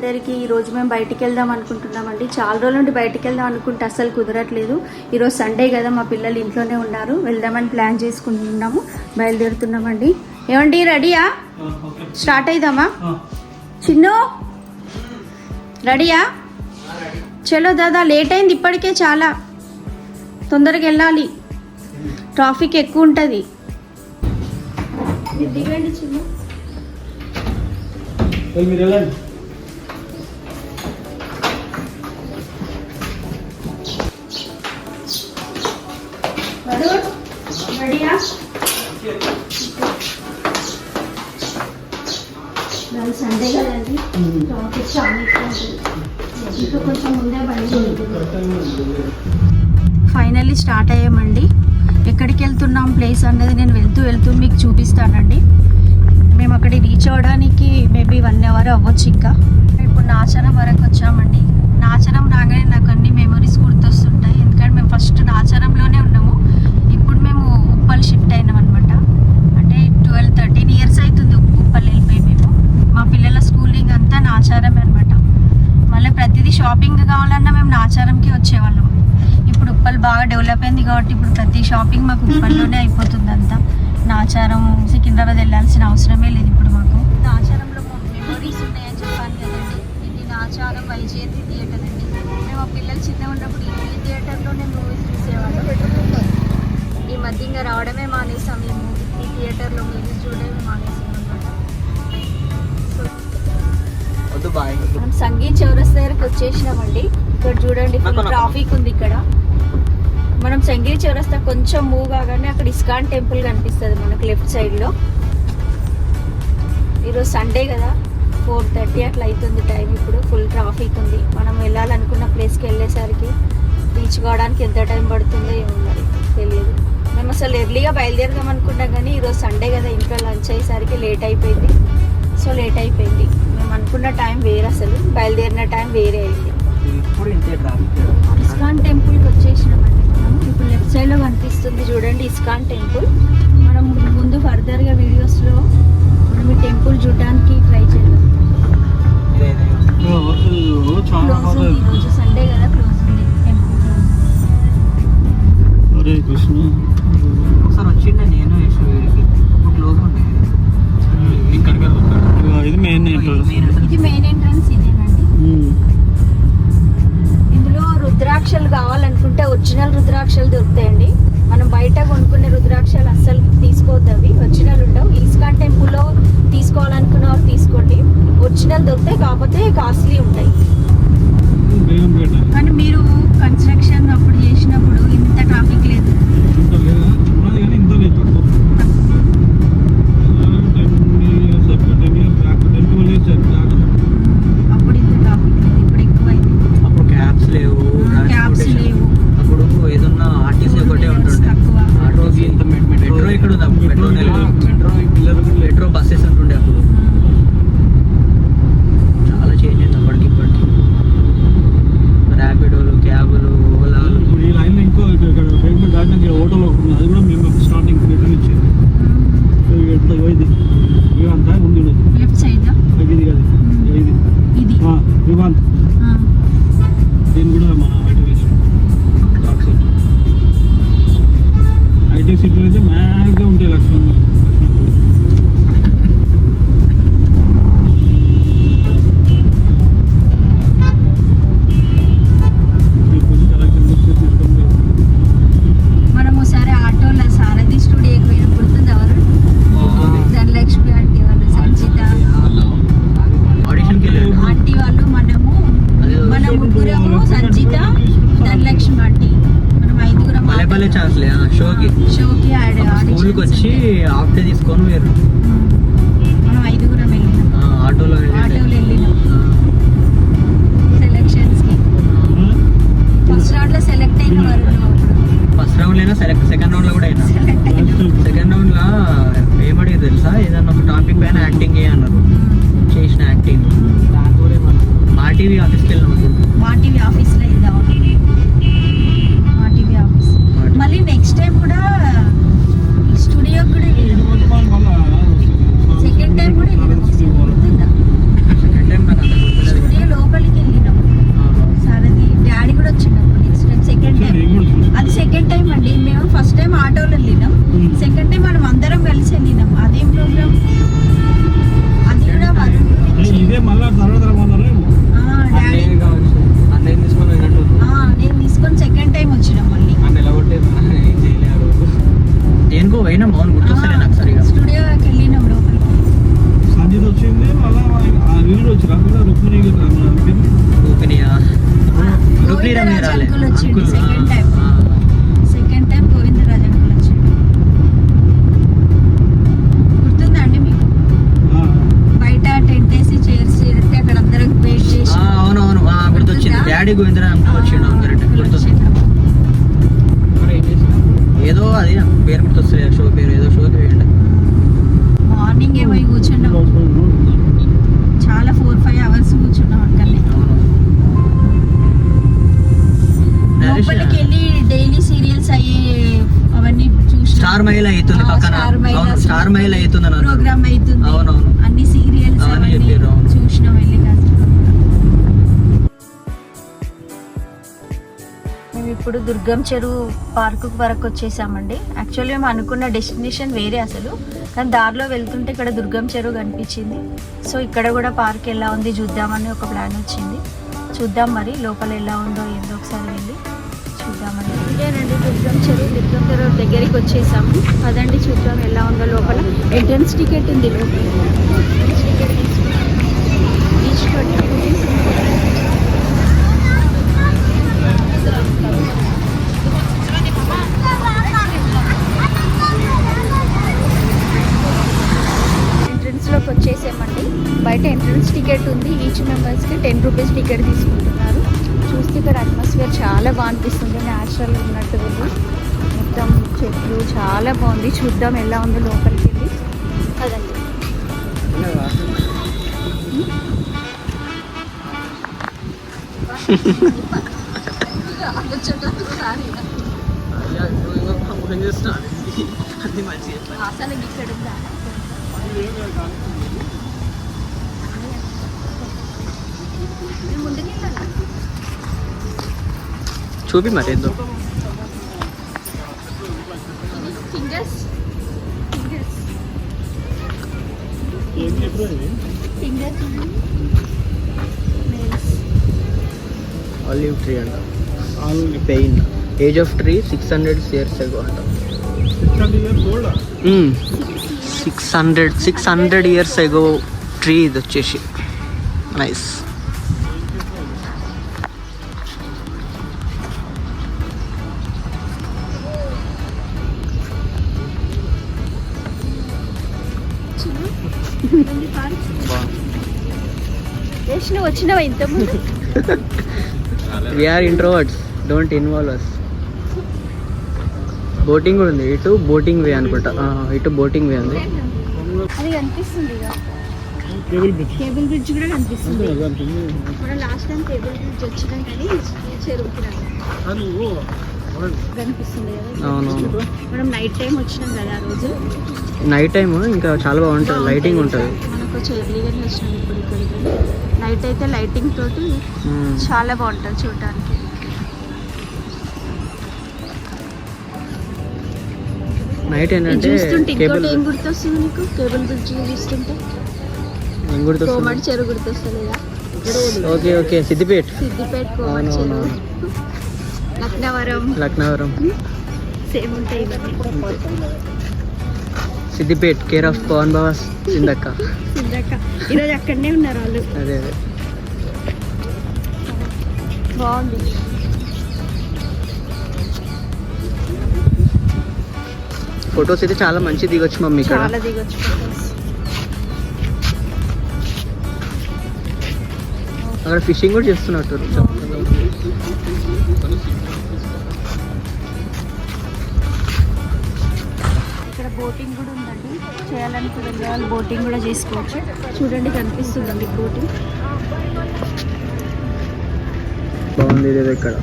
అందరికీ. ఈరోజు మేము బయటికి వెళ్దాం అనుకుంటున్నామండి. చాలా రోజుల నుండి బయటికి వెళ్దాం అనుకుంటే అసలు కుదరట్లేదు. ఈరోజు సండే కదా, మా పిల్లలు ఇంట్లోనే ఉన్నారు. వెళ్దామని ప్లాన్ చేసుకుంటున్నాము, బయలుదేరుతున్నామండి. ఏమండి రెడీయా? స్టార్ట్ అయిదామా? చిన్ను రెడీయా? చలో దాదా, లేట్ అయింది ఇప్పటికే, చాలా తొందరగా వెళ్ళాలి, ట్రాఫిక్ ఎక్కువ ఉంటుంది. దిగండి చిన్ను. రెడీయా? సండే కదండి, ట్రాఫిక్ చాలా ఎక్కువ ఉంటుంది. ఇంకా కొంచెం ముందే బయలుదేరుతుంది. ఫైనల్లీ స్టార్ట్ అయ్యామండి. ఎక్కడికి వెళ్తున్నాం ప్లేస్ అనేది నేను వెళ్తూ మీకు చూపిస్తానండి. మేము అక్కడికి రీచ్ అవ్వడానికి మేబీ 1 hour అవ్వచ్చు. ఇంకా ఇప్పుడు నాచారం వరకు వచ్చామండి. నాచారం రాగానే నాకు అన్ని మెమరీస్ గుర్తొస్తుంటాయి, ఎందుకంటే మేము ఫస్ట్ నాచారంలోనే ఉన్నాము. ఇప్పుడు మేము ఉప్పల్ షిఫ్ట్ అయినాం అనమాట. అంటే 12-13 years అవుతుంది ఉప్పల్ వెళ్ళిపోయి. మేము మా పిల్లల స్కూలింగ్ అంతా నాచారమే అనమాట. మళ్ళీ ప్రతిదీ షాపింగ్ కావాలన్నా మేము నాచారంకి వచ్చేవాళ్ళం. ఇప్పుడు ఉప్పల్ బాగా డెవలప్ అయింది కాబట్టి ఇప్పుడు ప్రతి షాపింగ్ మాకు ఉప్పల్లోనే అయిపోతుంది అంతా. నాచారం, సికింద్రాబాద్ వెళ్ళాల్సిన అవసరమే లేదు ఇప్పుడు మాకు. నాచారంలో మెమరీస్ ఉన్నాయని చెప్పాను కదండి. ఇది నాచారం వైజయంతి థియేటర్ అండి. మేము మా పిల్లలు చిన్నగా ఉన్నప్పుడు ఈ థియేటర్లోనే మూవీస్ చూసేవాళ్ళం. ఈ మధ్య ఇంకా రావడమే మానేసాం. మేము ఈ థియేటర్లో మూవీస్ చూడడమే మానేసాం అనమాట. మనం సంగీత్ చౌరస్తా దగ్గరకు వచ్చేసినామండి. ఇక్కడ చూడండి, ఫుల్ ట్రాఫిక్ ఉంది ఇక్కడ. మనం సంగీత్ చౌరస్తా కొంచెం మూవ్ కాగానే అక్కడ ఇస్కాన్ టెంపుల్ కనిపిస్తుంది మనకు లెఫ్ట్ సైడ్లో. ఈరోజు సండే కదా, 4:30 అట్లా అవుతుంది టైం. ఇప్పుడు ఫుల్ ట్రాఫిక్ ఉంది. మనం వెళ్ళాలనుకున్న ప్లేస్కి వెళ్ళేసరికి రీచ్ కావడానికి ఎంత టైం పడుతుందో ఏమో మరి తెలియదు. మేము అసలు ఎర్లీగా బయలుదేరదాం అనుకుంటాం కానీ ఈరోజు సండే కదా, ఇంట్లో లంచ్ అయ్యేసరికి లేట్ అయిపోయింది. సో లేట్ అయిపోయింది. మేము అనుకున్న టైం వేరే, అసలు బయలుదేరిన టైం వేరే అయింది. ఇస్కాన్ టెంపుల్కి వచ్చేసినామండి మనం. ఇప్పుడు లెఫ్ట్ సైడ్లో కనిపిస్తుంది చూడండి ఇస్కాన్ టెంపుల్. మనం ముందు ఫర్దర్గా వీడియోస్లో మనం ఈ టెంపుల్ చూడడానికి ట్రై చేద్దాం. క్లోజ్ ఉంది ఈరోజు సండే కదా, క్లోజ్ ఉంది టెంపుల్. హరే కృష్ణ. ఒకసారి వచ్చిండే నేను క్లోజ్ ఉండే. ఇది మెయిన్ ఎంట్రన్స్. ఇది మెయిన్ ఎంట్రన్స్ ఇదేనండి. ఇందులో రుద్రాక్షలు కావాలనుకుంటే ఒరిజినల్ రుద్రాక్షలు దొరుకుతాయండి. మనం బయట కొనుక్కునే రుద్రాక్షలు అస్సలు తీసుకోవద్దు, అవి ఒరిజినల్ ఉండవు. ఇస్కాన్ టెంపుల్లో తీసుకోవాలనుకున్న వాళ్ళు తీసుకోండి, ఒరిజినల్ దొరుకుతాయి, కాకపోతే కాస్ట్లీ ఉంటాయి. కానీ మీరు కన్స్ట్రక్షన్ అప్పుడు చేసినప్పుడు ఇంత ట్రాఫిక్ లేదు. అప్పుడు ఇంత ట్రాఫిక్ లేదు, ఇప్పుడు ఎక్కువైంది. అప్పుడు క్యాబ్స్ లేవు. అప్పుడు ఏదన్నా ఆర్టీసీ ఒకటే ఉంటుండే. ఆటోకి ఇంత మెట్రో ఇక్కడ ఉంది. మెట్రో బస్సెస్ ఉంటుండే. అప్పుడు చాలా చేంజ్ అయింది అప్పటికి ఇప్పటికి. ర్యాపిడోలు, క్యాబులు, ఓలాలు. ఈ లైన్లో ఇంకో ఇక్కడ పేమెంట్ దాటినాక ఓటోలో అది కూడా మేము స్టార్టింగ్ రిటర్న్ ఇచ్చేది. ఇది ఇవంతా ఉంది లెఫ్ట్ సైడ్ ఇది కాదు, ఇది వివాంత్. దీన్ని కూడా మన ఐటీ సిటీలో అయితే మ్యాక్గా ఉంటాయి లక్ష్మణ్. మనం ఒకసారి ఆటోలో సారథి స్టూడియోకి పోయిన గుర్తుంది ఎవరు? ధనలక్ష్మి ఆంటీ వాళ్ళు, సంచిత ఆంటీ వాళ్ళు, మన ముగ్గురము, సంచిత, ధనలక్ష్మి ఆంటీ, మనం 5గురం షోకి స్కూల్కి వచ్చి హాఫ్ డే తీసుకొని వేరు. మనం 5గురం వెళ్ళినాం, ఆటోలో వెళ్ళినాం సెలక్షన్స్కి. ఫస్ట్ రౌండ్లో సెలెక్ట్ అయిన వారు. ఫస్ట్ రౌండ్ అయినా సెకండ్ రౌండ్ లో కూడా అయినా. సెకండ్ రౌండ్ లా ఏమడిగి తెలుసా, ఏదన్నా ఒక టాపిక్ పైన యాక్టింగ్ అన్నారు. చేసిన యాక్టింగ్ మా టీవీ ఆఫీస్కి వెళ్ళినప్పుడు. మా టీవీ ఆఫీస్లో ఇద్దాం. మా టీవీ ఆఫీస్ మళ్ళీ నెక్స్ట్ టైం కూడా స్టూడియో కూడా సెకండ్ టైం కూడా సెకండ్ టైం నాకు ఇంకో పోయినా మౌన్ గుర్తొస్తలే నాకు సరిగా. స్టూడియోకి వెళ్ళినాం లోపలికి. సంజీత్ వచ్చింది మళ్ళీ ఆ వీళ్ళు వచ్చి రాకుండా రుక్మిణి రమ్య రాలే. అంకుల్ వచ్చిండు అంకుల్, సెకండ్ టైం. ఆ, సెకండ్ టైం గోవిందరాజ్ అంకుల్ వచ్చిండు. గుర్తుందా అండి మీకు? బయట టెంట్ వేసి చైర్స్ పెట్టి అక్కడ అందరం వెయిట్ చేసి. అవునవును, గుర్తొచ్చింది. డాడీ గోవిందరా అంకుల్ వచ్చిండు. కరెక్ట్ గుర్తొచ్చింది. ఏదో అది పేరు గుర్తొస్తుంది, షో పేరు ఏదో షోకి వేయండి. మార్నింగ్ పోయి కూర్చున్నాం, చాలా 4-5 అవర్స్ కూర్చున్నాం అక్కడనే. లోపలికి వెళ్ళి డైలీ సీరియల్స్ అయ్యే అవన్నీ చూసి స్టార్ మహిళ అవుతుంది పక్కన. స్టార్ మహిళ అవుతుంది అన్నారు. ప్రోగ్రామ్ అవుతుంది. అవునవును, అన్ని సీరియల్స్ అవన్నీ చెప్పారు. అవును. చూసినాం వెళ్ళి కాస్త. మేము ఇప్పుడు దుర్గం చెరువు పార్కు వరకు వచ్చేసామండి. యాక్చువల్లీ మేము అనుకున్న డెస్టినేషన్ వేరే అసలు, కానీ దారిలో వెళ్తుంటే ఇక్కడ దుర్గం చెరువు కనిపించింది. సో ఇక్కడ కూడా పార్క్ ఎలా ఉంది చూద్దామని ఒక ప్లాన్ వచ్చింది. చూద్దాం మరి లోపల ఎలా ఉందో ఏందో ఒకసారి వెళ్ళి చూద్దామని. ఇదేనండి దుర్గం చెరువు. దుర్గం చెరువు దగ్గరికి వచ్చేసాము. అదండి చూద్దాం ఎలా ఉందో లోపల. ఎంట్రన్స్ టికెట్ ఉంది లోపల. Ticket each 20 rupees. ఎంట్రన్స్లోకి వచ్చేసామండి. బయట ఎంట్రన్స్ టికెట్ ఉంది. ఈచ్ మెంబర్స్కి 10 రూపీస్ టికెట్ తీసుకుంటున్నారు. చూస్తే ఇక్కడ అట్మాస్ఫియర్ చాలా బాగా అనిపిస్తుంది, న్యాచురల్ ఉన్నట్టు ఉంది. మొత్తం చెట్లు చాలా బాగుంది. చూద్దాం ఎలా ఉందో లోపలికి వెళ్ళి. అదండి అసలు ఇక్కడ ఉందా? ముందుకెళ్ళాలా? చూపి మరి ఏందో. ఫింగర్స్ ఆలివ్ ట్రీ అంట. Pain age of tree 600 years ago అంట. 600 years ago ట్రీ ఇది వచ్చేసి. నైస్. నువ్వు వచ్చినావా ఇంతకుముందు? We are introverts, don't involve us. Boating కూడా ఉంది. ఇటు బోటింగ్ వే అనుకుంటా. ఇటు బోటింగ్ వే ఉంది. అది కనిపిస్తుంది ఇక. Cable bridge. కేబుల్ బ్రిడ్జ్ కూడా కనిపిస్తుంది. మనం లాస్ట్ టైం కేబుల్ బ్రిడ్జ్ వచ్చినాం కానీ ఈ చెరువుకి కనిపిస్తుంది కదా. అవునవును, మనం నైట్ టైం వచ్చినాం కదా ఆ రోజు. నైట్ టైం ఇంకా చాలా బాగుంటుంది, లైటింగ్ ఉంటుంది. మనం కొంచెం ఎర్లీగానే వచ్చినాం ఇప్పుడు ఇక్కడికి. నైట్ అయితే లైటింగ్ తోటి చాలా బాగుంటుంది చూడటానికి. నైట్ ఏంటంటే చూస్తుంటే కేబుల్ ఇంకోటి ఏం గుర్తొస్తుంది నీకు? కేబుల్ బ్రిడ్జ్ చూస్తుంటే ఏం గుర్తొస్తుంది? కోమటి చెరువు గుర్తొస్తలేదా? Okay okay, Siddipet. Siddipet, Komati Cheruvu, Laknavaram same ఉంటాయి ఇవన్నీ. Siddipet care of Pawan Baba's Sindakka. ఈరోజు అక్కడనే ఉన్నారు వాళ్ళు. అదే అదే బాగుంది. ఫొటోస్ అయితే చాలా మంచి దిగొచ్చు మమ్మీ ఇక్కడ. చాలా దిగొచ్చు ఫొటోస్. అక్కడ ఫిషింగ్ కూడా చేస్తున్నట్టు. ఇక్కడ బోటింగ్ కూడా ఉందండి. చేయాలనుకునే వాళ్ళు బోటింగ్ కూడా చేసుకోవచ్చు. చూడండి కనిపిస్తుందండి బోటింగ్. బాగుంది ఇది ఇక్కడ.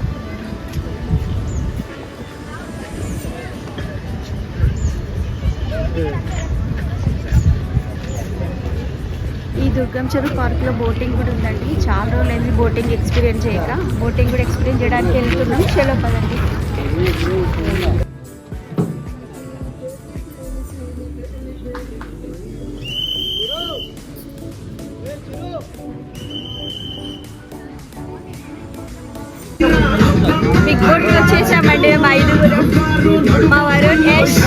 ఈ దుర్గం చెరువు పార్క్లో బోటింగ్ కూడా ఉందండి. చాలా రోజులైంది బోటింగ్ ఎక్స్పీరియన్స్ చేయక. బోటింగ్ కూడా ఎక్స్పీరియన్స్ చేయడానికి వెళ్తున్నాం. చలో పదండి. బిగ్ బోట్ వచ్చేసామండి. మా 5 మా వరుణ్, యష్,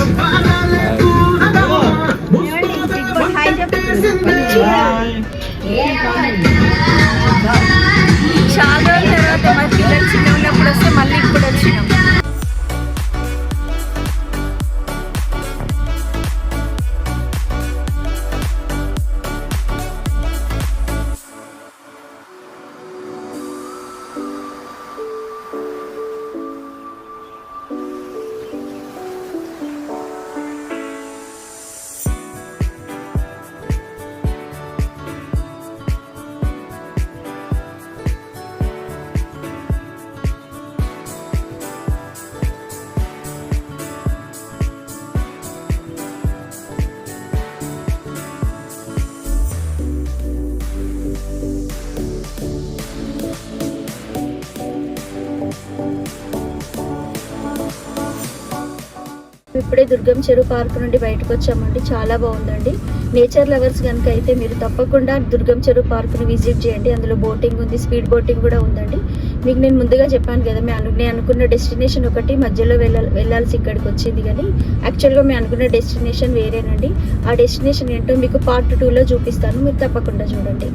ఇప్పుడే దుర్గం చెరువు పార్క్ నుండి బయటకు వచ్చామండి. చాలా బాగుందండి. నేచర్ లవర్స్ కనుక అయితే మీరు తప్పకుండా దుర్గం చెరువు పార్క్ని విజిట్ చేయండి. అందులో బోటింగ్ ఉంది, స్పీడ్ బోటింగ్ కూడా ఉందండి. మీకు నేను ముందుగా చెప్పాను కదా, నేను అనుకున్న డెస్టినేషన్ ఒకటి, మధ్యలో వెళ్ళాల్సి ఇక్కడికి వచ్చింది. కానీ యాక్చువల్గా మేము అనుకున్న డెస్టినేషన్ వేరేనండి. ఆ డెస్టినేషన్ ఏంటో మీకు పార్ట్ 2లో చూపిస్తాను, మీరు తప్పకుండా చూడండి.